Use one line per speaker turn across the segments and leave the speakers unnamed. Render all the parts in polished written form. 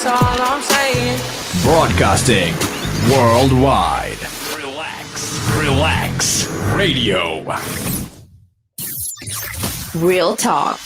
that's all I'm saying.
Broadcasting worldwide. Relax Radio.
Real talk.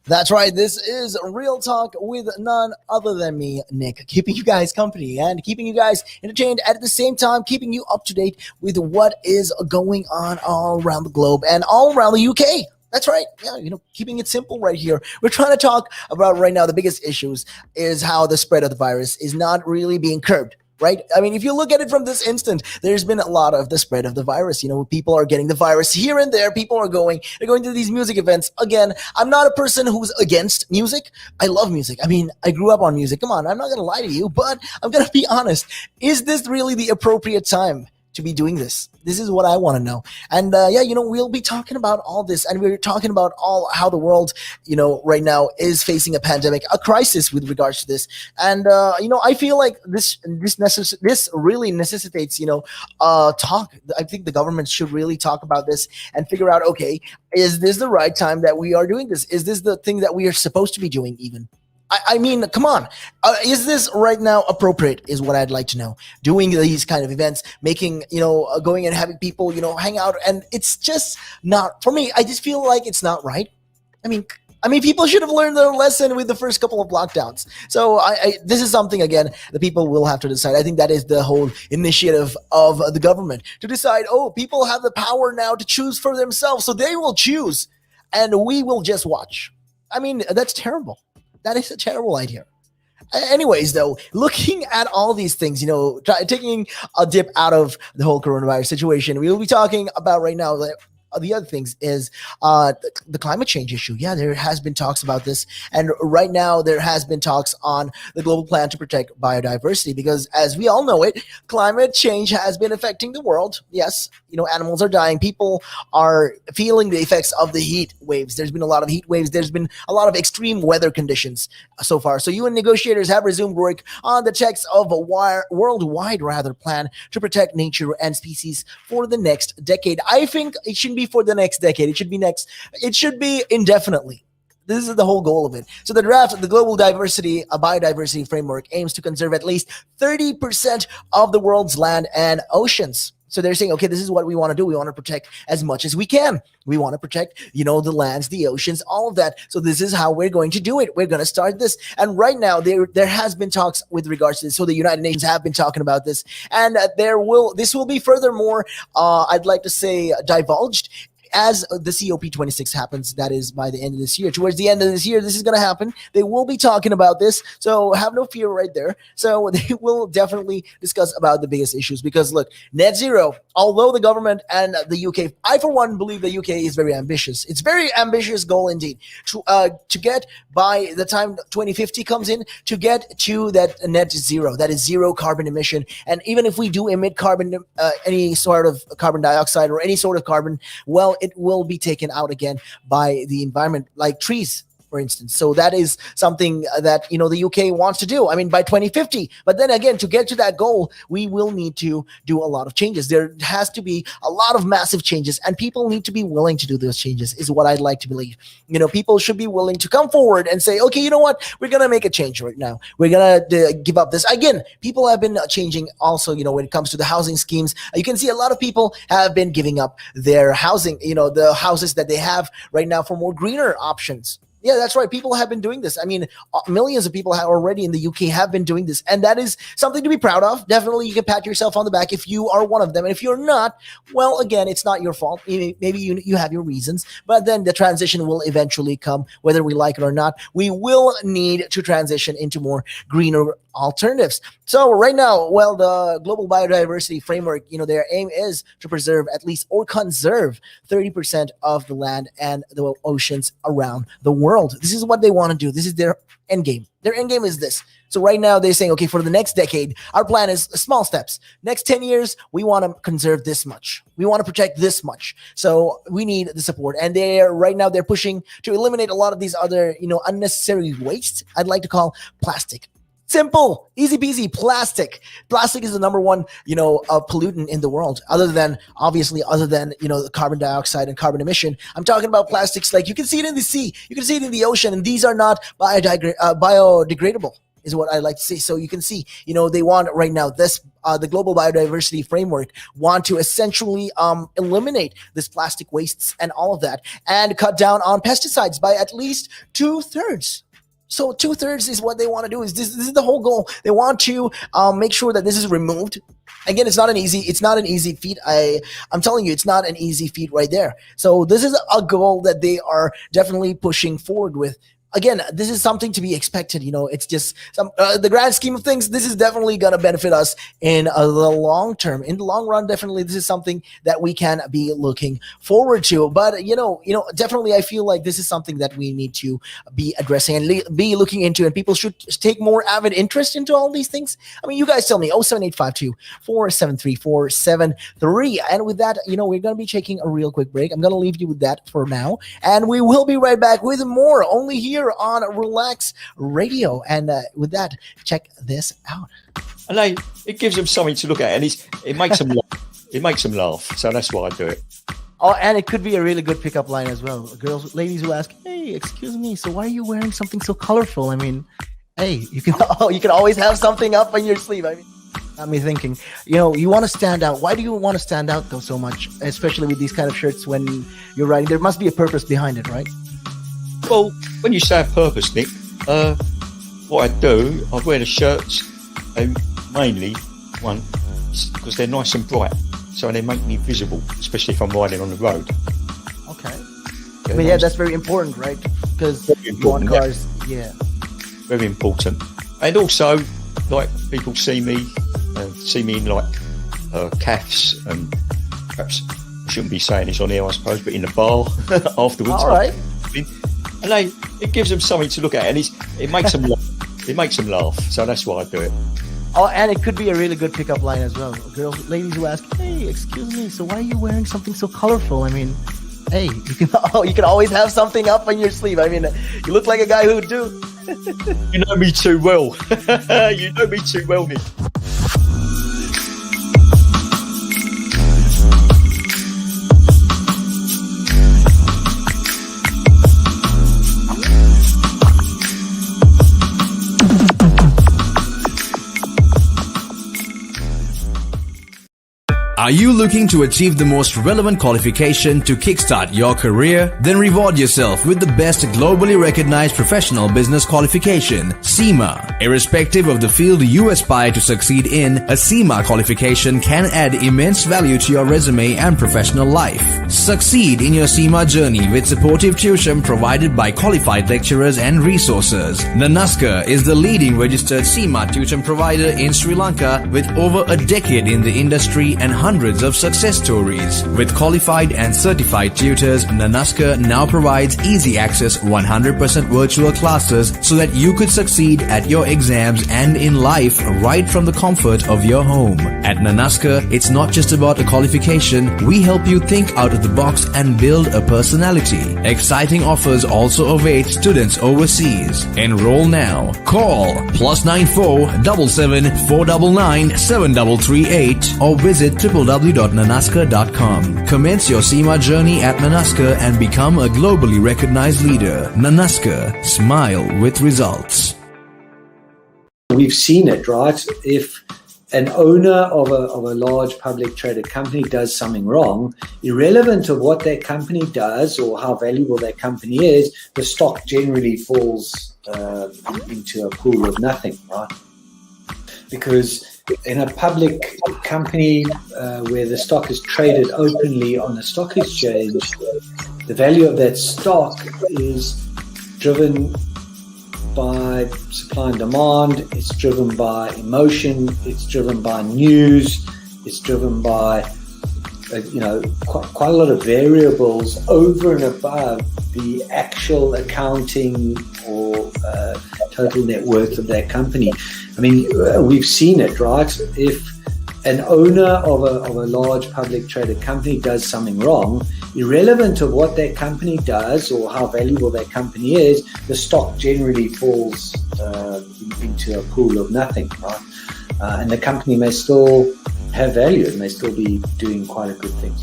That's right. This is Real Talk with none other than me, Nick, keeping you guys company and keeping you guys entertained at the same time, keeping you up to date with what is going on all around the globe and all around the UK. That's right. Yeah, keeping it simple right here. We're trying to talk about right now the biggest issues is how the spread of the virus is not really being curbed. Right? I mean, if you look at it from this instant, there's been a lot of the spread of the virus. People are getting the virus here and there. People are going to these music events. Again, I'm not a person who's against music. I love music. I mean, I grew up on music. Come on, I'm not going to lie to you, but I'm going to be honest. Is this really the appropriate time to be doing this? This is what I want to know. And we'll be talking about all this, and we're talking about how the world, right now is facing a pandemic, a crisis with regards to this. And I feel like this really necessitates talk. I think the government should really talk about this and figure out, okay, is this the right time that we are doing this? Is this the thing that we are supposed to be doing even? I mean, come on. Is this right now appropriate is what I'd like to know. Doing these kind of events, making, going and having people, hang out. And it's just not, for me, I just feel like it's not right. I mean, people should have learned their lesson with the first couple of lockdowns. So this is something, again, the people will have to decide. I think that is the whole initiative of the government to decide, people have the power now to choose for themselves. So they will choose and we will just watch. I mean, that's terrible. That is a terrible idea. Anyways, though, looking at all these things, taking a dip out of the whole coronavirus situation, we will be talking about right now the other things is the climate change issue. Yeah, there has been talks about this. And right now there has been talks on the global plan to protect biodiversity because as we all know it, climate change has been affecting the world. Yes, animals are dying. People are feeling the effects of the heat waves. There's been a lot of heat waves. There's been a lot of extreme weather conditions so far. So UN negotiators have resumed work on the text of a worldwide plan to protect nature and species for the next decade. I think it shouldn't be for the next decade. It should be indefinitely. This is the whole goal of it. So the draft, the global biodiversity framework aims to conserve at least 30% of the world's land and oceans. So they're saying, okay, this is what we want to do. We want to protect as much as we can. We want to protect, the lands, the oceans, all of that. So this is how we're going to do it. We're going to start this. And right now, there has been talks with regards to this. So the United Nations have been talking about this. And this will be furthermore, I'd like to say, divulged as the COP26 happens. That is by the end of this year. Towards the end of this year, this is going to happen. They will be talking about this. So have no fear right there. So they will definitely discuss about the biggest issues because look, net zero, although the government and the UK, I for one believe the UK is very ambitious. It's very ambitious goal indeed to get by the time 2050 comes in to get to that net zero, that is zero carbon emission. And even if we do emit carbon, any sort of carbon dioxide or any sort of carbon, well, it will be taken out again by the environment, like trees, for instance. So that is something that, the UK wants to do. I mean, by 2050. But then again, to get to that goal, we will need to do a lot of changes. There has to be a lot of massive changes, and people need to be willing to do those changes, is what I'd like to believe. People should be willing to come forward and say, okay, you know what? We're going to make a change right now. We're going to give up this. Again, people have been changing also, when it comes to the housing schemes. You can see a lot of people have been giving up their housing, the houses that they have right now for more greener options. Yeah, that's right. People have been doing this. I mean, millions of people have already in the UK have been doing this. And that is something to be proud of. Definitely, you can pat yourself on the back if you are one of them. And if you're not, well, again, it's not your fault. Maybe you have your reasons. But then the transition will eventually come, whether we like it or not. We will need to transition into more greener alternatives. So right now, well, the global biodiversity framework, their aim is to preserve at least or conserve 30% of the land and the oceans around the world. This is what they want to do. This is their end game. Their end game is this. So right now they're saying, okay, for the next decade, our plan is small steps. Next 10 years, we want to conserve this much. We want to protect this much. So we need the support. And right now they're pushing to eliminate a lot of these other, unnecessary waste. I'd like to call plastic. Simple, easy peasy, plastic. Plastic is the number one, pollutant in the world, other than the carbon dioxide and carbon emission. I'm talking about plastics like you can see it in the sea, you can see it in the ocean, and these are not biodegradable. is what I like to say. So you can see, they want right now this, the global biodiversity framework want to essentially eliminate this plastic wastes and all of that and cut down on pesticides by at least 2/3. So 2/3 is what they want to do. This is the whole goal. They want to make sure that this is removed. Again, it's not an easy feat. I'm telling you, it's not an easy feat right there. So this is a goal that they are definitely pushing forward with. Again, this is something to be expected. It's just the grand scheme of things. This is definitely going to benefit us in the long term. In the long run, definitely, this is something that we can be looking forward to. But definitely, I feel like this is something that we need to be addressing and be looking into, and people should take more avid interest into all these things. I mean, you guys tell me. 07852 473 473. And with that, we're going to be taking a real quick break. I'm going to leave you with that for now, and we will be right back with more. Only here on Relaks Radio. And with that, check this out.
And it gives them something to look at, and it makes them laugh. It makes them laugh. So that's why I do it.
Oh, and it could be a really good pickup line as well. Ladies will ask, "Hey, excuse me, so why are you wearing something so colorful?" I mean, hey, you can always have something up on your sleeve. I mean, got me thinking, you want to stand out. Why do you want to stand out though so much, especially with these kind of shirts when you're riding? There must be a purpose behind it, right?
Well, when you say a purpose, Nick, what I do, I wear the shirts, mainly, one, because they're nice and bright, so they make me visible, especially if I'm riding on the road.
Okay. That's very important, right? Because you want cars,
Very important. And also, like, people see me in, like, calves, and perhaps I shouldn't be saying this on here, I suppose, but in the bar afterwards.
All right.
And it gives them something to look at, and it makes them laugh. It makes them laugh. So that's why I do it.
Oh, and it could be a really good pickup line as well. Ladies will ask, "Hey, excuse me, so why are you wearing something so colorful?" I mean, hey, you can always have something up on your sleeve. I mean, you look like a guy who would do.
You know me too well. You know me too well, Nick.
Are you looking to achieve the most relevant qualification to kickstart your career? Then reward yourself with the best globally recognized professional business qualification, CIMA. Irrespective of the field you aspire to succeed in, a CIMA qualification can add immense value to your resume and professional life. Succeed in your CIMA journey with supportive tuition provided by qualified lecturers and resources. Nanaska is the leading registered CIMA tuition provider in Sri Lanka with over a decade in the industry and hundreds of success stories. With qualified and certified tutors, Nanaska now provides easy access 100% virtual classes so that you could succeed at your exams and in life right from the comfort of your home. At Nanaska, it's not just about a qualification. We help you think out of the box and build a personality. Exciting offers also await students overseas. Enroll now. Call +94 77 499 7338 or visit www.nanaska.com. Commence your CIMA journey at Nanaska and become a globally recognized leader. Nanaska, smile with results.
We've seen it, right? If an owner of a large public traded company does something wrong, irrelevant of what that company does or how valuable that company is, the stock generally falls into a pool of nothing, right? Because in a public company where the stock is traded openly on the stock exchange, the value of that stock is driven by supply and demand, it's driven by emotion, it's driven by news, it's driven by quite a lot of variables over and above the actual accounting or total net worth of that company. I mean, we've seen it, right? If an owner of a large public traded company does something wrong, irrelevant of what that company does or how valuable that company is, the stock generally falls into a pool of nothing, right? And the company may still have value, it may still be doing quite a good things.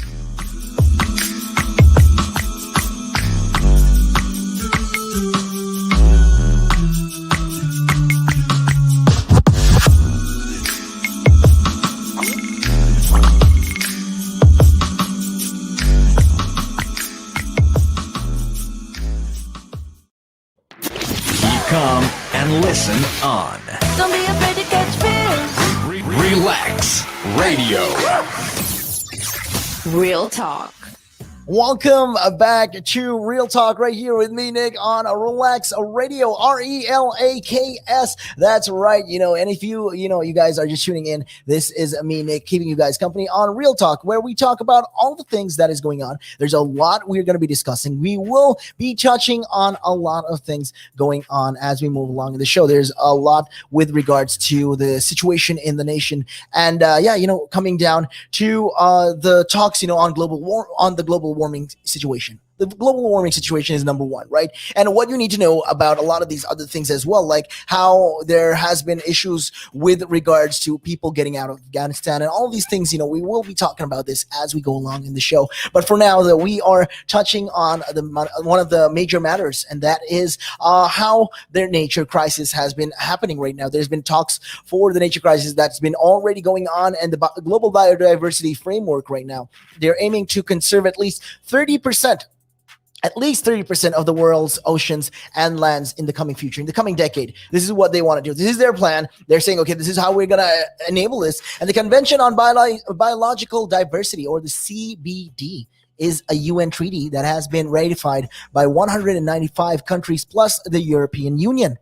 on
Don't be afraid to catch fish.
Relaks Radio.
Real talk.
Welcome back to Real Talk right here with me, Nick, on Relaks Radio, RELAKS. That's right. And if you guys are just tuning in, this is me, Nick, keeping you guys company on Real Talk, where we talk about all the things that is going on. There's a lot we're going to be discussing. We will be touching on a lot of things going on as we move along in the show. There's a lot with regards to the situation in the nation, and coming down to the talks, on the global warming situation. The global warming situation is number one, right? And what you need to know about a lot of these other things as well, like how there has been issues with regards to people getting out of Afghanistan and all these things, we will be talking about this as we go along in the show. But for now, that we are touching on one of the major matters, and that is how their nature crisis has been happening right now. There's been talks for the nature crisis that's been already going on, and the global biodiversity framework right now, they're aiming to conserve at least 30% of the world's oceans and lands in the coming future, in the coming decade. This is what they want to do. This is their plan. They're saying, okay, this is how we're going to enable this. And the Convention on Biological Diversity, or the CBD, is a UN treaty that has been ratified by 195 countries plus the European Union.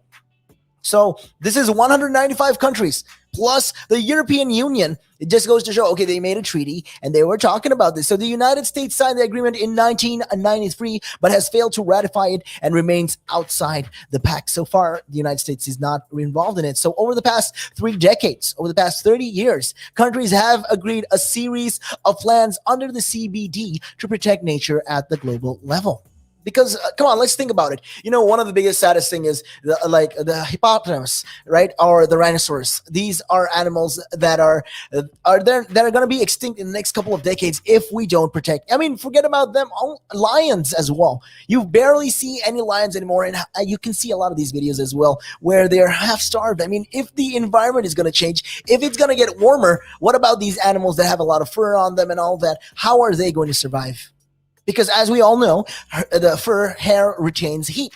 So this is 195 countries plus the European Union. It just goes to show, okay, they made a treaty and they were talking about this. So the United States signed the agreement in 1993, but has failed to ratify it and remains outside the pact. So far, the United States is not involved in it. So over the past 3 decades, over the past 30 years, countries have agreed a series of plans under the CBD to protect nature at the global level. Because come on, let's think about it. One of the biggest, saddest thing is the hippopotamus, right, or the rhinoceros. These are animals that are going to be extinct in the next couple of decades if we don't protect. I mean, forget about them. Lions as well. You barely see any lions anymore, and you can see a lot of these videos as well where they're half starved. I mean, if the environment is going to change, if it's going to get warmer, what about these animals that have a lot of fur on them and all that? How are they going to survive? Because as we all know, the hair retains heat.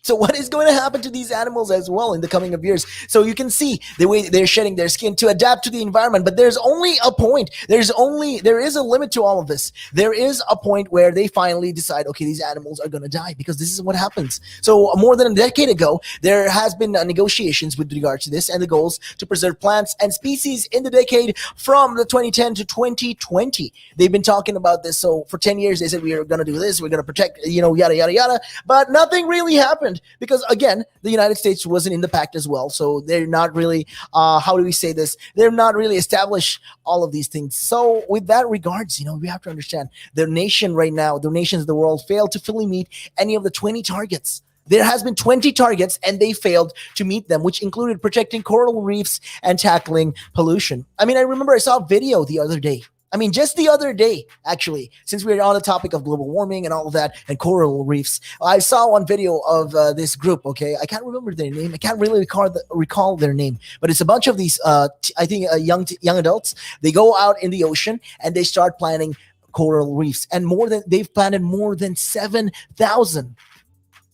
So what is going to happen to these animals as well in the coming of years? So you can see the way they're shedding their skin to adapt to the environment. But there's only a point. There is a limit to all of this. There is a point where they finally decide, okay, these animals are going to die, because this is what happens. So more than a decade ago, there has been negotiations with regard to this and the goals to preserve plants and species in the decade from the 2010 to 2020. They've been talking about this. So for 10 years, they said, we are going to do this. We're going to protect, yada, yada, yada. But nothing really happened. Because again, the United States wasn't in the pact as well, so they're not really, how do we say this? They're not really established all of these things. So with that regards, we have to understand the nation right now, the nations of the world failed to fully meet any of the 20 targets. There has been 20 targets and they failed to meet them, which included protecting coral reefs and tackling pollution. I mean, I remember I saw a video the other day. I mean, just the other day, actually, since we're on the topic of global warming and all of that and coral reefs, I saw one video of this group, okay? I can't remember their name. I can't really recall their name, but it's a bunch of these, young adults. They go out in the ocean and they start planting coral reefs. And they've planted more than 7,000.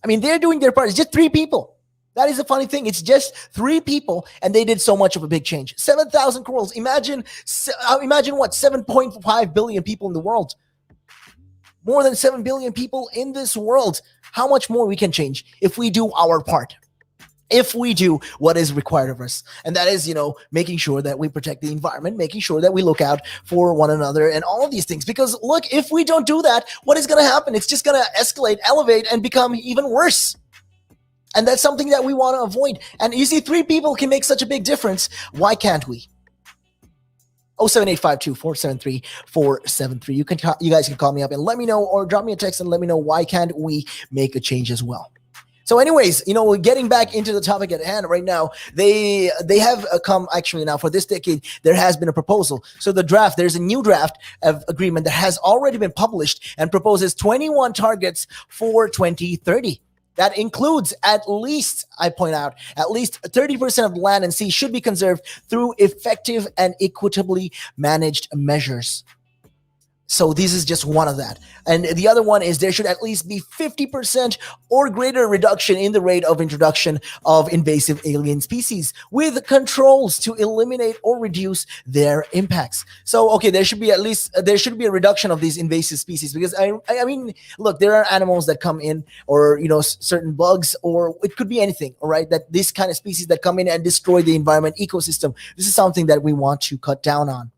I mean, they're doing their part. It's just 3 people. That is the funny thing. It's just 3 people, and they did so much of a big change. 7,000 corals. Imagine what? 7.5 billion people in the world. More than 7 billion people in this world. How much more we can change if we do our part. If we do what is required of us. And that is, making sure that we protect the environment, making sure that we look out for one another and all of these things. Because look, if we don't do that, what is going to happen? It's just going to escalate, elevate, and become even worse. And that's something that we want to avoid. And you see, 3 people can make such a big difference. Why can't we? 07852-473-473. You guys can call me up and let me know, or drop me a text and let me know why can't we make a change as well. So anyways, getting back into the topic at hand right now, they have come actually now for this decade, there has been a proposal. So there's a new draft of agreement that has already been published and proposes 21 targets for 2030. That includes at least 30% of land and sea should be conserved through effective and equitably managed measures. So this is just one of that. And the other one is there should at least be 50% or greater reduction in the rate of introduction of invasive alien species with controls to eliminate or reduce their impacts. So, okay, there should be a reduction of these invasive species because I mean, look, there are animals that come in or, certain bugs or it could be anything, all right, that this kind of species that come in and destroy the environment ecosystem. This is something that we want to cut down on.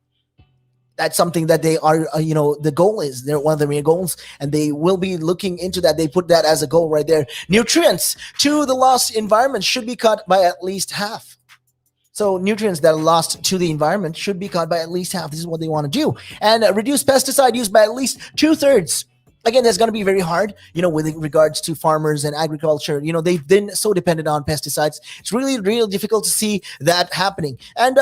That's something that they are, the goal is. They're one of their main goals, and they will be looking into that. They put that as a goal right there. Nutrients to the lost environment should be cut by at least half. So nutrients that are lost to the environment should be cut by at least half. This is what they want to do. And reduce pesticide use by at least 2/3. Again, that's going to be very hard, with regards to farmers and agriculture. They've been so dependent on pesticides. It's really, really difficult to see that happening. And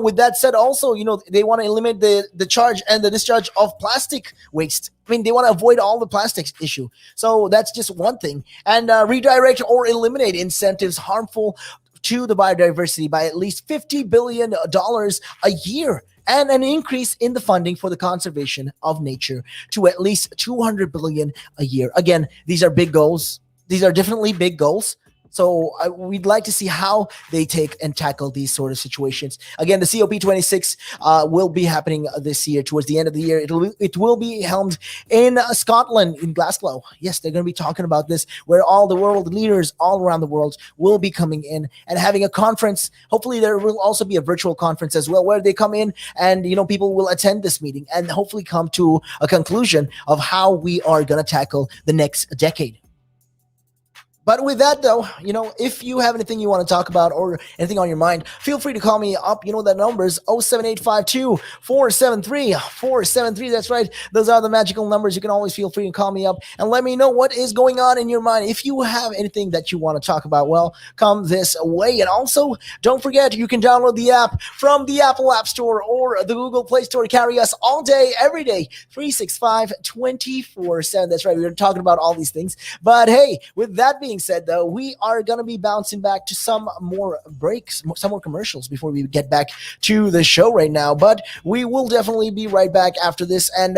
with that said, also, they want to eliminate the charge and the discharge of plastic waste. I mean, they want to avoid all the plastics issue. So that's just one thing. And redirect or eliminate incentives harmful to the biodiversity by at least $50 billion a year. And an increase in the funding for the conservation of nature to at least $200 billion a year. Again, these are big goals. These are definitely big goals. So we'd like to see how they take and tackle these sort of situations. Again, the COP26 will be happening this year, towards the end of the year. It will be held in Scotland, in Glasgow. Yes, they're going to be talking about this, where all the world leaders all around the world will be coming in and having a conference. Hopefully, there will also be a virtual conference as well, where they come in and people will attend this meeting and hopefully come to a conclusion of how we are going to tackle the next decade. But with that, though, if you have anything you want to talk about or anything on your mind, feel free to call me up. That number is 07852-473-473. That's right. Those are the magical numbers. You can always feel free to call me up and let me know what is going on in your mind. If you have anything that you want to talk about, well, come this way. And also, don't forget, you can download the app from the Apple App Store or the Google Play Store to carry us all day, every day, 365, 24/7. That's right. We were talking about all these things. But hey, with that being said, though, we are going to be bouncing back to some more breaks, some more commercials before we get back to the show right now. But we will definitely be right back after this. And,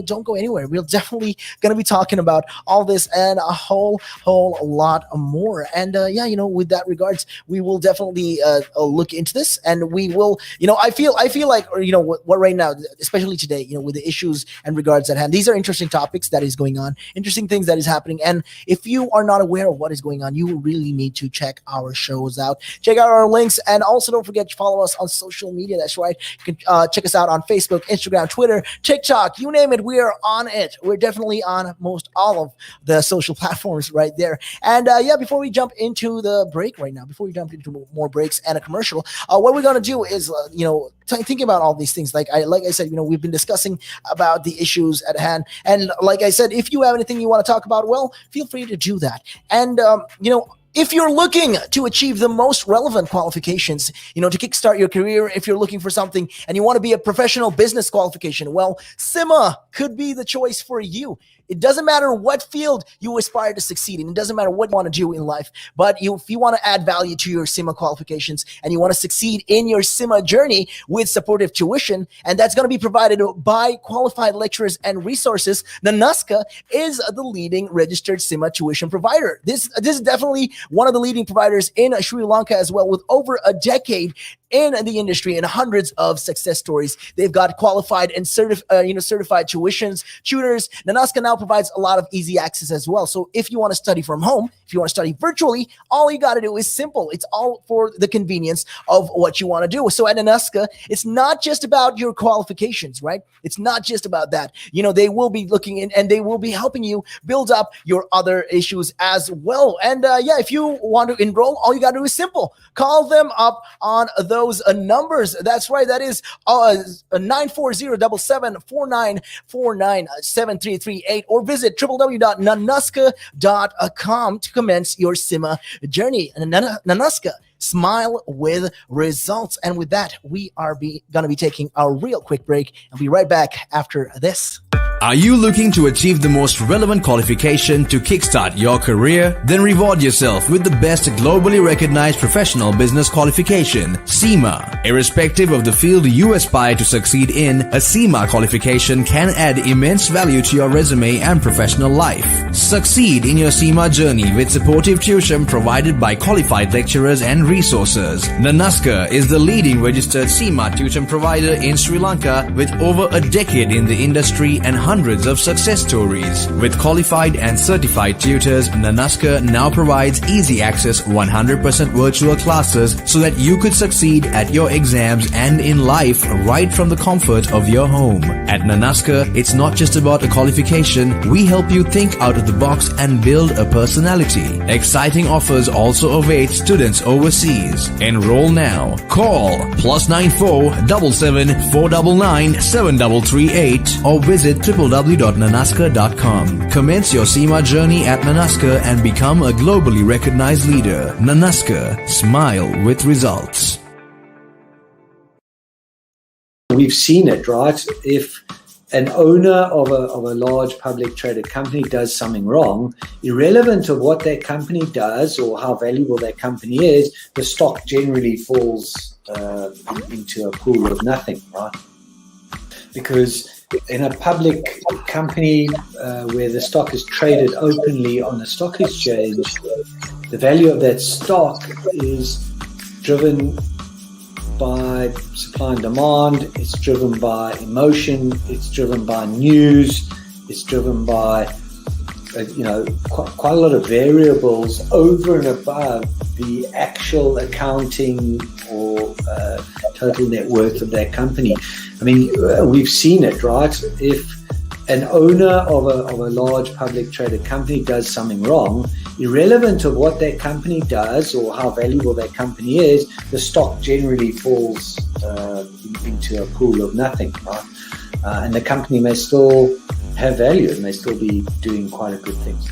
don't go anywhere. We're definitely going to be talking about all this and a whole lot more. And, with that regards, we will definitely look into this. And we will, I feel like, what right now, especially today, with the issues and regards at hand, these are interesting topics that is going on, interesting ththings that is happening. And if you are not aware of what is going on, you really need to check our shows out. Check out our links, and also don't forget to follow us on social media. That's right. You can check us out on Facebook, Instagram, Twitter, TikTok, you name it. We are on it. We're definitely on most all of the social platforms right there. And before we jump into the break right now, before we jump into more breaks and a commercial, what we're going to do is, thinking about all these things. Like I said, we've been discussing about the issues at hand. And like I said, if you have anything you want to talk about, well, feel free to do that. And, if you're looking to achieve the most relevant qualifications, to kickstart your career, if you're looking for something and you want to be a professional business qualification, well, CIMA could be the choice for you. It doesn't matter what field you aspire to succeed in. It doesn't matter what you want to do in life. But if you want to add value to your CIMA qualifications and you want to succeed in your CIMA journey with supportive tuition, and that's going to be provided by qualified lecturers and resources, NANUSCA is the leading registered CIMA tuition provider. This is definitely one of the leading providers in Sri Lanka as well, with over a decade in the industry and hundreds of success stories. They've got qualified and certified tuitions, tutors. NANUSCA now provides a lot of easy access as well. So if you want to study from home, if you want to study virtually, all you got to do is simple. It's all for the convenience of what you want to do. So at NANUSCA, it's not just about your qualifications, right? It's not just about that. They will be looking in and they will be helping you build up your other issues as well. And if you want to enroll, all you got to do is simple. Call them up on those numbers. That's right. That is 940-7749-49-7338, or visit www.nanuska.com to commence your CIMA journey. And NANUSCA, smile with results. And with that, we are going to be taking a real quick break. I'll be right back after this.
Are you looking to achieve the most relevant qualification to kickstart your career? Then reward yourself with the best globally recognized professional business qualification, CIMA. Irrespective of the field you aspire to succeed in, a CIMA qualification can add immense value to your resume and professional life. Succeed in your CIMA journey with supportive tuition provided by qualified lecturers and resources. Nanaska is the leading registered CIMA tuition provider in Sri Lanka with over a decade in the industry and hundreds of success stories. With qualified and certified tutors, Nanaska now provides easy access 100% virtual classes so that you could succeed at your exams and in life right from the comfort of your home. At Nanaska, it's not just about a qualification. We help you think out of the box and build a personality. Exciting offers also await students overseas. Enroll now. Call +94 77 499 7338 or visit www.nanaska.com. Commence your CIMA journey at Nanaska and become a globally recognized leader. Nanaska, smile with results.
We've seen it, right? If an owner of a large public traded company does something wrong, irrelevant of what that company does or how valuable that company is, the stock generally falls into a pool of nothing, right? Because in a public company where the stock is traded openly on the stock exchange, the value of that stock is driven by supply and demand, it's driven by emotion, it's driven by news, it's driven by quite a lot of variables over and above the actual accounting or total net worth of that company. I mean, we've seen it, right? If an owner of a large public traded company does something wrong, irrelevant of what that company does or how valuable that company is, the stock generally falls into a pool of nothing, right? And the company may still have value and may still be doing quite a good things.